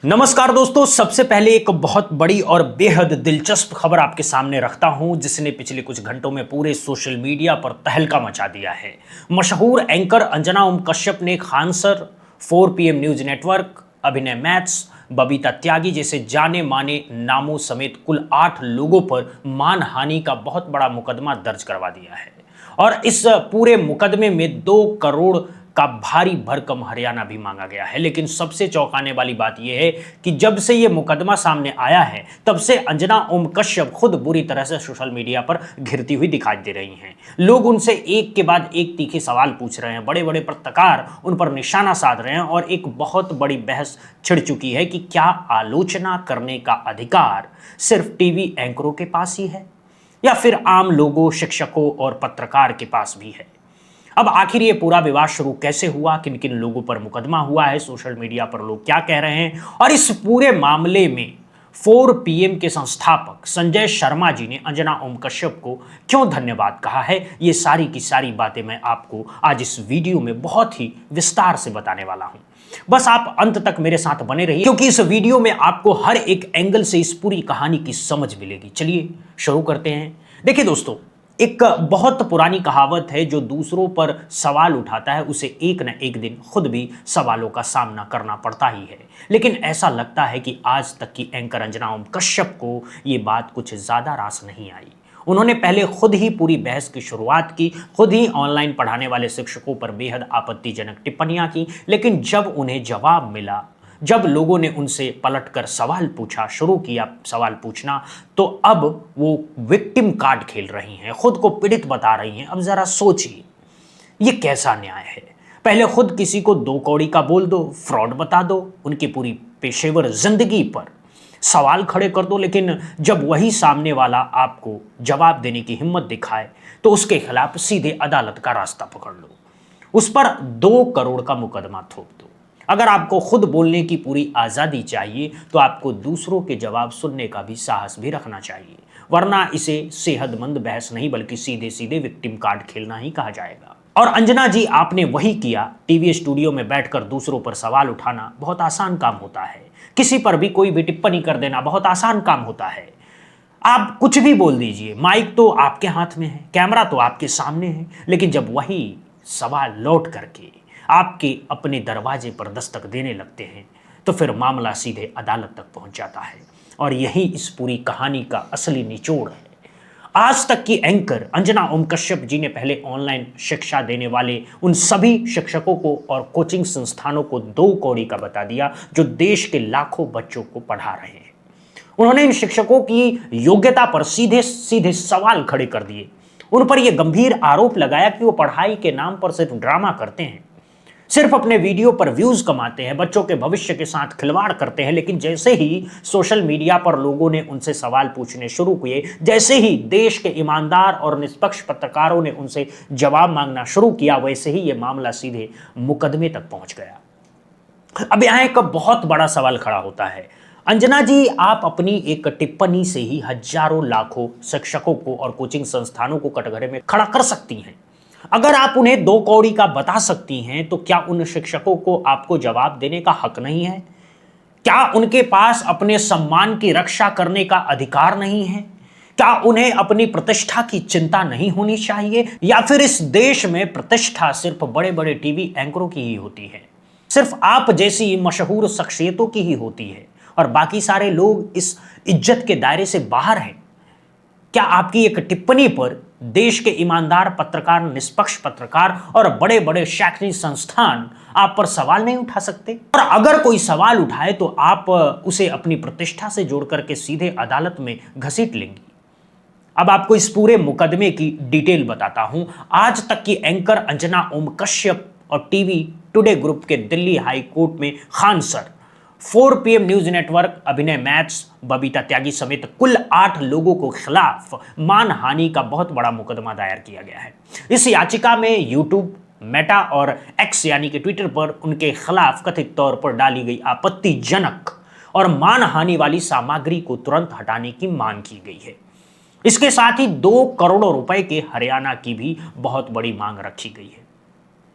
नमस्कार दोस्तों, सबसे पहले एक बहुत बड़ी और बेहद दिलचस्प खबर आपके सामने रखता हूं जिसने पिछले कुछ घंटों में पूरे सोशल मीडिया पर तहलका मचा दिया है। मशहूर एंकर अंजना ओम कश्यप ने खानसर, 4 PM न्यूज नेटवर्क, अभिनय मैथ्स, बबीता त्यागी जैसे जाने माने नामों समेत कुल 8 लोगों पर मानहानि का बहुत बड़ा मुकदमा दर्ज करवा दिया है। और इस पूरे मुकदमे में 2 करोड़ का भारी भरकम हरियाणा भी मांगा गया है। लेकिन सबसे चौंकाने वाली बात यह है कि जब से यह मुकदमा सामने आया है तब से अंजना ओम कश्यप खुद बुरी तरह से सोशल मीडिया पर घिरती हुई दिखाई दे रही हैं। लोग उनसे एक के बाद एक तीखे सवाल पूछ रहे हैं, बड़े बड़े पत्रकार उन पर निशाना साध रहे हैं और एक बहुत बड़ी बहस छिड़ चुकी है कि क्या आलोचना करने का अधिकार सिर्फ टीवी एंकरों के पास ही है या फिर आम लोगों, शिक्षकों और पत्रकार के पास भी है। अब आखिर ये पूरा विवाद शुरू कैसे हुआ, किन किन लोगों पर मुकदमा हुआ है, सोशल मीडिया पर लोग क्या कह रहे हैं और इस पूरे मामले में 4 PM के संस्थापक संजय शर्मा जी ने अंजना ओम कश्यप को क्यों धन्यवाद कहा है, ये सारी की सारी बातें मैं आपको आज इस वीडियो में बहुत ही विस्तार से बताने वाला हूं। बस आप अंत तक मेरे साथ बने रहिए क्योंकि इस वीडियो में आपको हर एक एंगल से इस पूरी कहानी की समझ मिलेगी। चलिए शुरू करते हैं। देखिए दोस्तों, एक बहुत पुरानी कहावत है, जो दूसरों पर सवाल उठाता है उसे एक न एक दिन खुद भी सवालों का सामना करना पड़ता ही है। लेकिन ऐसा लगता है कि आज तक की एंकर अंजना ओम कश्यप को ये बात कुछ ज़्यादा रास नहीं आई। उन्होंने पहले खुद ही पूरी बहस की शुरुआत की, खुद ही ऑनलाइन पढ़ाने वाले शिक्षकों पर बेहद आपत्तिजनक टिप्पणियां की। लेकिन जब उन्हें जवाब मिला, जब लोगों ने उनसे पलटकर सवाल पूछा, शुरू किया सवाल पूछना, तो अब वो विक्टिम कार्ड खेल रही हैं, खुद को पीड़ित बता रही हैं। अब जरा सोचिए, ये कैसा न्याय है? पहले खुद किसी को 2 कौड़ी का बोल दो, फ्रॉड बता दो, उनकी पूरी पेशेवर जिंदगी पर सवाल खड़े कर दो, लेकिन जब वही सामने वाला आपको जवाब देने की हिम्मत दिखाए तो उसके खिलाफ सीधे अदालत का रास्ता पकड़ लो, उस पर 2 करोड़ का मुकदमा थोप दो। अगर आपको खुद बोलने की पूरी आज़ादी चाहिए तो आपको दूसरों के जवाब सुनने का भी साहस भी रखना चाहिए, वरना इसे सेहतमंद बहस नहीं बल्कि सीधे सीधे विक्टिम कार्ड खेलना ही कहा जाएगा। और अंजना जी, आपने वही किया। टीवी स्टूडियो में बैठकर दूसरों पर सवाल उठाना बहुत आसान काम होता है, किसी पर भी कोई भी टिप्पणी कर देना बहुत आसान काम होता है। आप कुछ भी बोल दीजिए, माइक तो आपके हाथ में है, कैमरा तो आपके सामने है, लेकिन जब वही सवाल लौट करके आपके अपने दरवाजे पर दस्तक देने लगते हैं तो फिर मामला सीधे अदालत तक पहुंच जाता है। और यही इस पूरी कहानी का असली निचोड़ है। आज तक की एंकर अंजना ओम कश्यप जी ने पहले ऑनलाइन शिक्षा देने वाले उन सभी शिक्षकों को और कोचिंग संस्थानों को 2 कौड़ी का बता दिया जो देश के लाखों बच्चों को पढ़ा रहे हैं। उन्होंने इन शिक्षकों की योग्यता पर सीधे सीधे सवाल खड़े कर दिए। उन पर यह गंभीर आरोप लगाया कि वो पढ़ाई के नाम पर सिर्फ ड्रामा करते हैं, सिर्फ अपने वीडियो पर व्यूज कमाते हैं, बच्चों के भविष्य के साथ खिलवाड़ करते हैं। लेकिन जैसे ही सोशल मीडिया पर लोगों ने उनसे सवाल पूछने शुरू किए, जैसे ही देश के ईमानदार और निष्पक्ष पत्रकारों ने उनसे जवाब मांगना शुरू किया, वैसे ही यह मामला सीधे मुकदमे तक पहुंच गया। अब यहां एक बहुत बड़ा सवाल खड़ा होता है। अंजना जी, आप अपनी एक टिप्पणी से ही हजारों लाखों शिक्षकों को और कोचिंग संस्थानों को कटघरे में खड़ा कर सकती हैं। अगर आप उन्हें 2 कौड़ी का बता सकती हैं तो क्या उन शिक्षकों को आपको जवाब देने का हक नहीं है? क्या उनके पास अपने सम्मान की रक्षा करने का अधिकार नहीं है? क्या उन्हें अपनी प्रतिष्ठा की चिंता नहीं होनी चाहिए? या फिर इस देश में प्रतिष्ठा सिर्फ बड़े बड़े टीवी एंकरों की ही होती है, सिर्फ आप जैसी मशहूर शख्सियतों की ही होती है और बाकी सारे लोग इस इज्जत के दायरे से बाहर हैं? क्या आपकी एक टिप्पणी पर देश के ईमानदार पत्रकार, निष्पक्ष पत्रकार और बड़े बड़े शैक्षणिक संस्थान आप पर सवाल नहीं उठा सकते? और अगर कोई सवाल उठाए तो आप उसे अपनी प्रतिष्ठा से जोड़ करके सीधे अदालत में घसीट लेंगी। अब आपको इस पूरे मुकदमे की डिटेल बताता हूं। आज तक की एंकर अंजना ओम कश्यप और टीवी टुडे ग्रुप के दिल्ली हाई कोर्ट में खानसर, 4 PM न्यूज नेटवर्क, अभिनय मैथ्स, बबीता त्यागी समेत कुल 8 लोगों को खिलाफ मानहानि का बहुत बड़ा मुकदमा दायर किया गया है। इस याचिका में यूट्यूब, मेटा और एक्स यानी कि ट्विटर पर उनके खिलाफ कथित तौर पर डाली गई आपत्तिजनक और मानहानि वाली सामग्री को तुरंत हटाने की मांग की गई है। इसके साथ ही 2 करोड़ रुपए के हरियाणा की भी बहुत बड़ी मांग रखी गई है।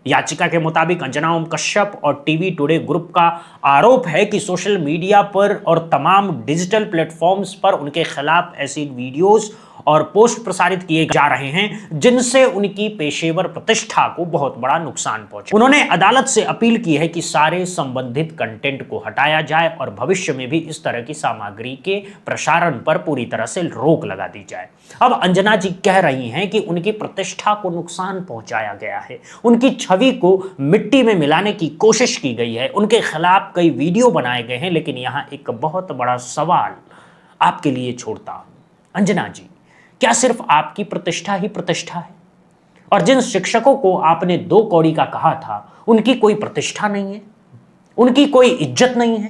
याचिका के मुताबिक अंजना ओम कश्यप और टीवी टुडे ग्रुप का आरोप है कि सोशल मीडिया पर और तमाम डिजिटल प्लेटफॉर्म्स पर उनके खिलाफ ऐसी वीडियोस और पोस्ट प्रसारित किए जा रहे हैं जिनसे उनकी पेशेवर प्रतिष्ठा को बहुत बड़ा नुकसान पहुंचे। उन्होंने अदालत से अपील की है कि सारे संबंधित कंटेंट को हटाया जाए और भविष्य में भी इस तरह की सामग्री के प्रसारण पर पूरी तरह से रोक लगा दी जाए। अब अंजना जी कह रही हैं कि उनकी प्रतिष्ठा को नुकसान पहुंचाया गया है, उनकी छवि को मिट्टी में मिलाने की कोशिश की गई है, उनके खिलाफ कई वीडियो बनाए गए हैं। लेकिन यहां एक बहुत बड़ा सवाल आपके लिए छोड़ता हूं, अंजना जी, क्या सिर्फ आपकी प्रतिष्ठा ही प्रतिष्ठा है? और जिन शिक्षकों को आपने 2 कौड़ी का कहा था, उनकी कोई प्रतिष्ठा नहीं है, उनकी कोई इज्जत नहीं है,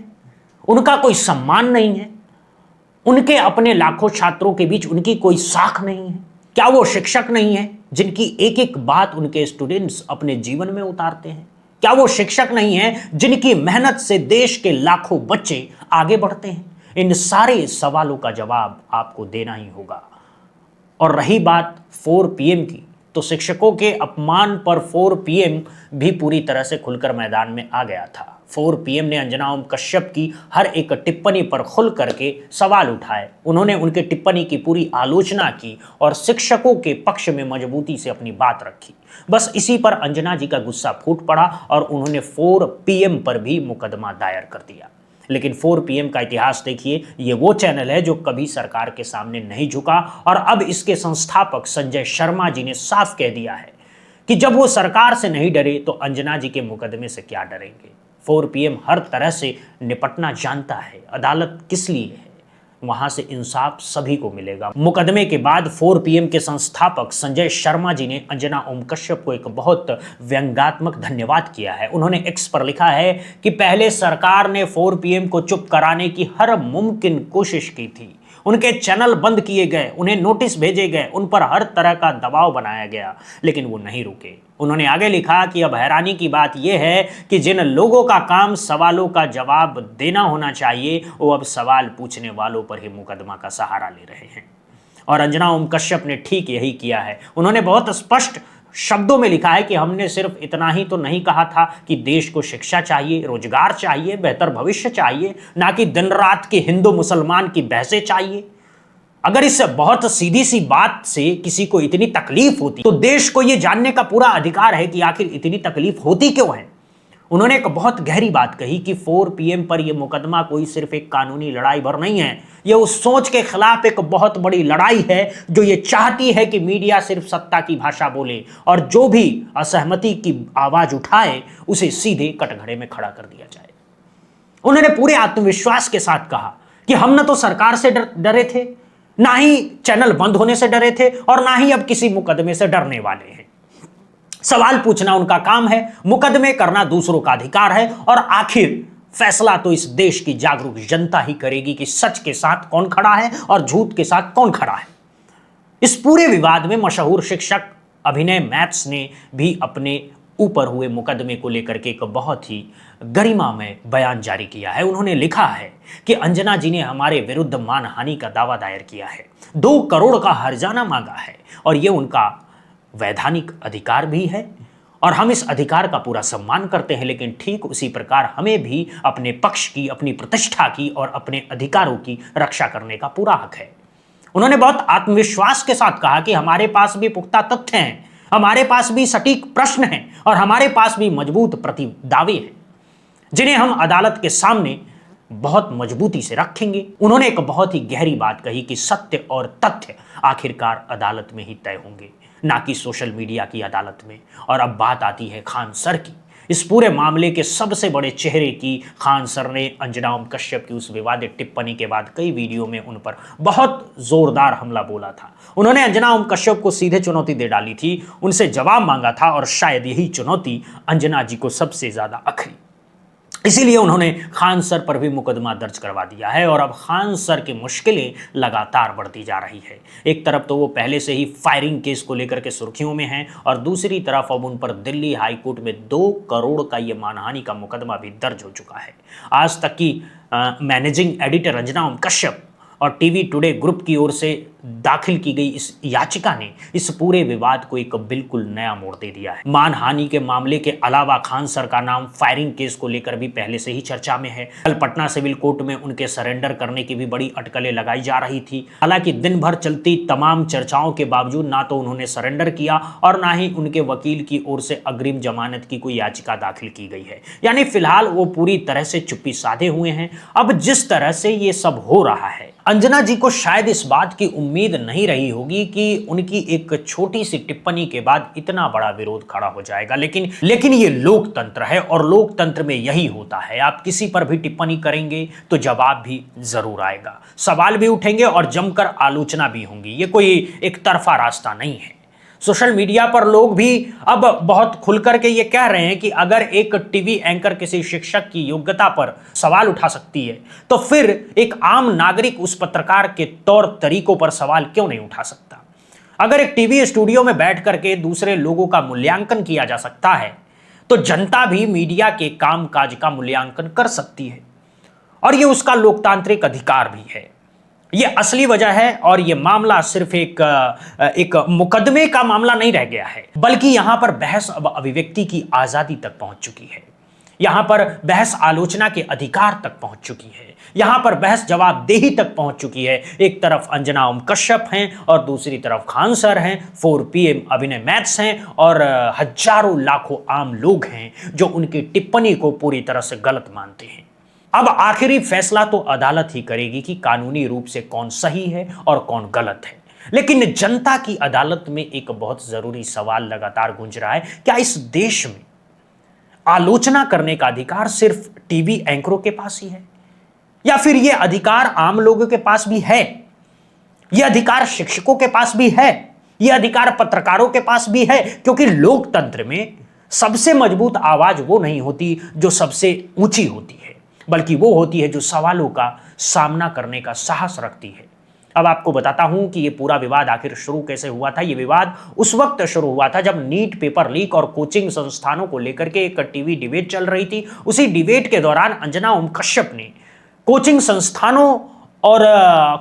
उनका कोई सम्मान नहीं है, उनके अपने लाखों छात्रों के बीच उनकी कोई साख नहीं है? क्या वो शिक्षक नहीं है जिनकी एक एक बात उनके स्टूडेंट्स अपने जीवन में उतारते हैं? क्या वो शिक्षक नहीं है जिनकी मेहनत से देश के लाखों बच्चे आगे बढ़ते हैं? इन सारे सवालों का जवाब आपको देना ही होगा। और रही बात 4 PM की, तो शिक्षकों के अपमान पर 4 PM भी पूरी तरह से खुलकर मैदान में आ गया था। 4 PM ने अंजना ओम कश्यप की हर एक टिप्पणी पर खुल करके सवाल उठाए। उन्होंने उनके टिप्पणी की पूरी आलोचना की और शिक्षकों के पक्ष में मजबूती से अपनी बात रखी। बस इसी पर अंजना जी का गुस्सा फूट पड़ा और उन्होंने 4 PM पर भी मुकदमा दायर कर दिया। लेकिन 4 PM का इतिहास देखिए, ये वो चैनल है जो कभी सरकार के सामने नहीं झुका और अब इसके संस्थापक संजय शर्मा जी ने साफ कह दिया है कि जब वो सरकार से नहीं डरे तो अंजना जी के मुकदमे से क्या डरेंगे। 4 PM हर तरह से निपटना जानता है। अदालत किस लिए है? वहां से इंसाफ सभी को मिलेगा। मुकदमे के बाद 4 PM के संस्थापक संजय शर्मा जी ने अंजना ओम कश्यप को एक बहुत व्यंग्यात्मक धन्यवाद किया है। उन्होंने एक्स पर लिखा है कि पहले सरकार ने 4 PM को चुप कराने की हर मुमकिन कोशिश की थी, उनके चैनल बंद किए गए, उन्हें नोटिस भेजे गए, उन पर हर तरह का दबाव बनाया गया, लेकिन वो नहीं रुके। उन्होंने आगे लिखा कि अब हैरानी की बात यह है कि जिन लोगों का काम सवालों का जवाब देना होना चाहिए, वो अब सवाल पूछने वालों पर ही मुकदमा का सहारा ले रहे हैं। और अंजना ओम कश्यप ने ठीक यही किया है। उन्होंने बहुत स्पष्ट शब्दों में लिखा है कि हमने सिर्फ इतना ही तो नहीं कहा था कि देश को शिक्षा चाहिए, रोजगार चाहिए, बेहतर भविष्य चाहिए, ना कि दिन रात के हिंदू मुसलमान की बहसें चाहिए। अगर इस बहुत सीधी सी बात से किसी को इतनी तकलीफ होती तो देश को यह जानने का पूरा अधिकार है कि आखिर इतनी तकलीफ होती क्यों है। उन्होंने एक बहुत गहरी बात कही कि 4 PM पर यह मुकदमा कोई सिर्फ एक कानूनी लड़ाई भर नहीं है, यह उस सोच के खिलाफ एक बहुत बड़ी लड़ाई है जो ये चाहती है कि मीडिया सिर्फ सत्ता की भाषा बोले और जो भी असहमति की आवाज उठाए उसे सीधे कटघरे में खड़ा कर दिया जाए। उन्होंने पूरे आत्मविश्वास के साथ कहा कि हम न तो सरकार से डरे थे, ना ही चैनल बंद होने से डरे थे और ना ही अब किसी मुकदमे से डरने वाले हैं। सवाल पूछना उनका काम है, मुकदमे करना दूसरों का अधिकार है और आखिर फैसला तो इस देश की जागरूक जनता ही करेगी कि सच के साथ कौन खड़ा है और झूठ के साथ कौन खड़ा है। इस पूरे विवाद में मशहूर शिक्षक अभिनय मैथ्स ने भी अपने ऊपर हुए मुकदमे को लेकर के एक बहुत ही गरिमामय बयान जारी किया है। उन्होंने लिखा है कि अंजना जी ने हमारे विरुद्ध मानहानि का दावा दायर किया है, 2 करोड़ का हर्जाना मांगा है और यह उनका वैधानिक अधिकार भी है और हम इस अधिकार का पूरा सम्मान करते हैं। लेकिन ठीक उसी प्रकार हमें भी अपने पक्ष की, अपनी प्रतिष्ठा की और अपने अधिकारों की रक्षा करने का पूरा हक है। उन्होंने बहुत आत्मविश्वास के साथ कहा कि हमारे पास भी पुख्ता तथ्य हैं, हमारे पास भी सटीक प्रश्न हैं और हमारे पास भी मजबूत प्रतिदावे हैं जिन्हें हम अदालत के सामने बहुत मजबूती से रखेंगे। उन्होंने एक बहुत ही गहरी बात कही कि सत्य और तथ्य आखिरकार अदालत में ही तय होंगे, ना कि सोशल मीडिया की अदालत में। और अब बात आती है खान सर की। इस पूरे मामले के सबसे बड़े चेहरे की खान सर ने अंजना ओम कश्यप की उस विवादित टिप्पणी के बाद कई वीडियो में उन पर बहुत जोरदार हमला बोला था। उन्होंने अंजना ओम कश्यप को सीधे चुनौती दे डाली थी, उनसे जवाब मांगा था और शायद यही चुनौती अंजना जी को सबसे ज्यादा अखरी। इसीलिए उन्होंने खान सर पर भी मुकदमा दर्ज करवा दिया है और अब खान सर की मुश्किलें लगातार बढ़ती जा रही है। एक तरफ तो वो पहले से ही फायरिंग केस को लेकर के सुर्खियों में हैं और दूसरी तरफ अब उन पर दिल्ली हाई कोर्ट में 2 करोड़ का ये मानहानि का मुकदमा भी दर्ज हो चुका है। आज तक की मैनेजिंग एडिटर अंजना ओम कश्यप और टीवी टुडे ग्रुप की ओर से दाखिल की गई इस याचिका ने इस पूरे विवाद को एक बिल्कुल नया मोड़ दे दिया है। मानहानि के मामले के अलावा खान सर का नाम फायरिंग केस को लेकर भी पहले से ही चर्चा में है। कल पटना सिविल कोर्ट में उनके सरेंडर करने की भी बड़ी अटकलें लगाई जा रही थी। हालांकि दिन भर चलती तमाम चर्चाओं के बावजूद ना तो उन्होंने सरेंडर किया और ना ही उनके वकील की ओर से अग्रिम जमानत की कोई याचिका दाखिल की गई है। यानी फिलहाल वो पूरी तरह से चुप्पी साधे हुए हैं। अब जिस तरह से ये सब हो रहा है, अंजना जी को शायद इस बात की उम्मीद नहीं रही होगी कि उनकी एक छोटी सी टिप्पणी के बाद इतना बड़ा विरोध खड़ा हो जाएगा। लेकिन ये लोकतंत्र है और लोकतंत्र में यही होता है। आप किसी पर भी टिप्पणी करेंगे तो जवाब भी जरूर आएगा, सवाल भी उठेंगे और जमकर आलोचना भी होंगी। ये कोई एक तरफा रास्ता नहीं है। सोशल मीडिया पर लोग भी अब बहुत खुलकर के ये कह रहे हैं कि अगर एक टीवी एंकर किसी शिक्षक की योग्यता पर सवाल उठा सकती है तो फिर एक आम नागरिक उस पत्रकार के तौर तरीकों पर सवाल क्यों नहीं उठा सकता। अगर एक टीवी स्टूडियो में बैठ करके दूसरे लोगों का मूल्यांकन किया जा सकता है तो जनता भी मीडिया के कामकाज का मूल्यांकन कर सकती है और ये उसका लोकतांत्रिक अधिकार भी है। ये असली वजह है और ये मामला सिर्फ एक मुकदमे का मामला नहीं रह गया है, बल्कि यहां पर बहस अब अभिव्यक्ति की आजादी तक पहुंच चुकी है। यहां पर बहस आलोचना के अधिकार तक पहुंच चुकी है। यहां पर बहस जवाबदेही तक पहुंच चुकी है। एक तरफ अंजना ओम कश्यप हैं और दूसरी तरफ खान सर हैं, 4 PM अभिनय मैथ्स हैं और हजारों लाखों आम लोग हैं जो उनकी टिप्पणी को पूरी तरह से गलत मानते हैं। अब आखिरी फैसला तो अदालत ही करेगी कि कानूनी रूप से कौन सही है और कौन गलत है। लेकिन जनता की अदालत में एक बहुत जरूरी सवाल लगातार गूंज रहा है, क्या इस देश में आलोचना करने का अधिकार सिर्फ टीवी एंकरों के पास ही है या फिर यह अधिकार आम लोगों के पास भी है? यह अधिकार शिक्षकों के पास भी है, यह अधिकार पत्रकारों के पास भी है? क्योंकि लोकतंत्र में सबसे मजबूत आवाज वो नहीं होती जो सबसे ऊंची होती है, बल्कि वो होती है जो सवालों का सामना करने का साहस रखती है। अब आपको बताता हूं कि ये पूरा विवाद आखिर शुरू कैसे हुआ था। ये विवाद उस वक्त शुरू हुआ था जब नीट पेपर लीक और कोचिंग संस्थानों को लेकर के एक टीवी डिबेट चल रही थी। उसी डिबेट के दौरान अंजना ओम कश्यप ने कोचिंग संस्थानों और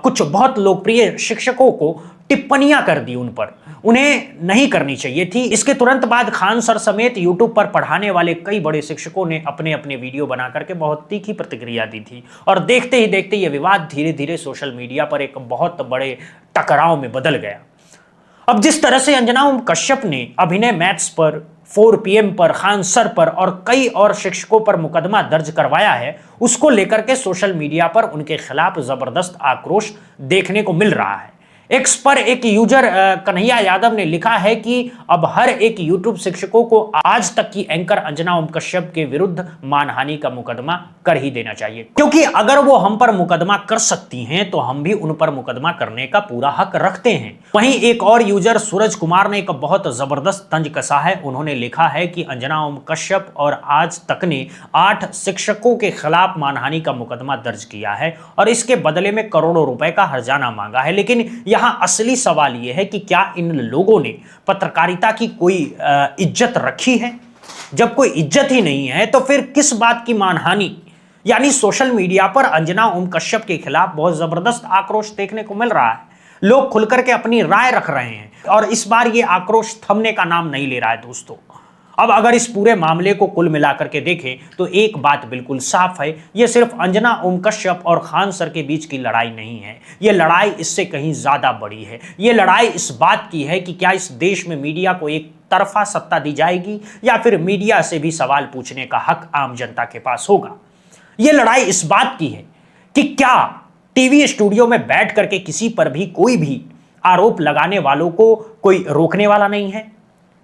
कुछ बहुत लोकप्रिय शिक्षकों को टिप्पणियां कर दी उन पर, उन्हें नहीं करनी चाहिए थी। इसके तुरंत बाद खान सर समेत यूट्यूब पर पढ़ाने वाले कई बड़े शिक्षकों ने अपने अपने वीडियो बना करके बहुत तीखी प्रतिक्रिया दी थी और देखते ही देखते यह विवाद धीरे धीरे सोशल मीडिया पर एक बहुत बड़े टकराव में बदल गया। अब जिस तरह से अंजना ओम कश्यप ने अभिनय मैथ्स पर, 4 PM पर, खान सर पर और कई और शिक्षकों पर मुकदमा दर्ज करवाया है, उसको लेकर के सोशल मीडिया पर उनके खिलाफ जबरदस्त आक्रोश देखने को मिल रहा है। एक्स पर एक यूजर कन्हैया यादव ने लिखा है कि अब हर एक यूट्यूब शिक्षकों को आज तक की एंकर अंजना ओम कश्यप के विरुद्ध मानहानि का मुकदमा कर ही देना चाहिए, क्योंकि अगर वो हम पर मुकदमा कर सकती हैं तो हम भी उन पर मुकदमा करने का पूरा हक रखते हैं। वहीं एक और यूजर सूरज कुमार ने एक बहुत जबरदस्त तंज कसा है। उन्होंने लिखा है कि अंजना ओम कश्यप और आज तक ने 8 शिक्षकों के खिलाफ मानहानि का मुकदमा दर्ज किया है और इसके बदले में करोड़ों रुपए का हर्जाना मांगा है। लेकिन यहां असली सवाल यह है कि क्या इन लोगों ने पत्रकारिता की कोई इज्जत रखी है? जब कोई इज्जत ही नहीं है तो फिर किस बात की मानहानि? यानी सोशल मीडिया पर अंजना ओम कश्यप के खिलाफ बहुत जबरदस्त आक्रोश देखने को मिल रहा है। लोग खुलकर के अपनी राय रख रहे हैं और इस बार यह आक्रोश थमने का नाम नहीं ले रहा है दोस्तों। अब अगर इस पूरे मामले को कुल मिलाकर के देखें तो एक बात बिल्कुल साफ है, यह सिर्फ अंजना ओम कश्यप और खान सर के बीच की लड़ाई नहीं है। यह लड़ाई इससे कहीं ज्यादा बड़ी है। यह लड़ाई इस बात की है कि क्या इस देश में मीडिया को एक तरफा सत्ता दी जाएगी या फिर मीडिया से भी सवाल पूछने का हक आम जनता के पास होगा। यह लड़ाई इस बात की है कि क्या टीवी स्टूडियो में बैठ करके किसी पर भी कोई भी आरोप लगाने वालों को कोई रोकने वाला नहीं है,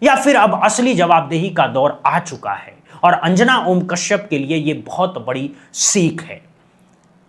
या फिर अब असली जवाबदेही का दौर आ चुका है और अंजना ओम कश्यप के लिए यह बहुत बड़ी सीख है।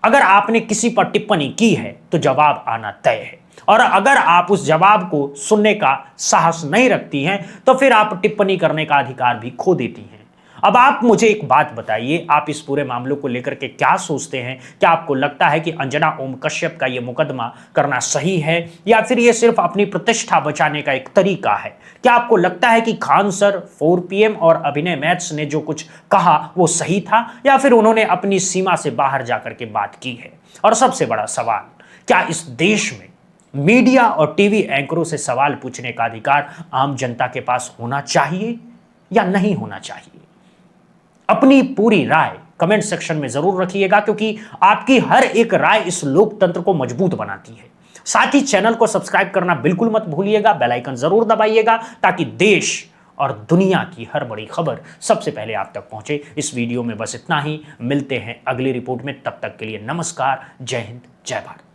अगर आपने किसी पर टिप्पणी की है तो जवाब आना तय है और अगर आप उस जवाब को सुनने का साहस नहीं रखती हैं तो फिर आप टिप्पणी करने का अधिकार भी खो देती हैं। अब आप मुझे एक बात बताइए, आप इस पूरे मामलों को लेकर के क्या सोचते हैं? क्या आपको लगता है कि अंजना ओम कश्यप का यह मुकदमा करना सही है या फिर यह सिर्फ अपनी प्रतिष्ठा बचाने का एक तरीका है? क्या आपको लगता है कि खान सर, 4 PM और अभिनय मैथ्स ने जो कुछ कहा वो सही था या फिर उन्होंने अपनी सीमा से बाहर जाकर के बात की है? और सबसे बड़ा सवाल, क्या इस देश में मीडिया और टीवी एंकरों से सवाल पूछने का अधिकार आम जनता के पास होना चाहिए या नहीं होना चाहिए? अपनी पूरी राय कमेंट सेक्शन में जरूर रखिएगा, क्योंकि आपकी हर एक राय इस लोकतंत्र को मजबूत बनाती है। साथ ही चैनल को सब्सक्राइब करना बिल्कुल मत भूलिएगा, बेल आइकन जरूर दबाइएगा, ताकि देश और दुनिया की हर बड़ी खबर सबसे पहले आप तक पहुंचे। इस वीडियो में बस इतना ही, मिलते हैं अगली रिपोर्ट में। तब तक के लिए नमस्कार, जय हिंद, जय भारत।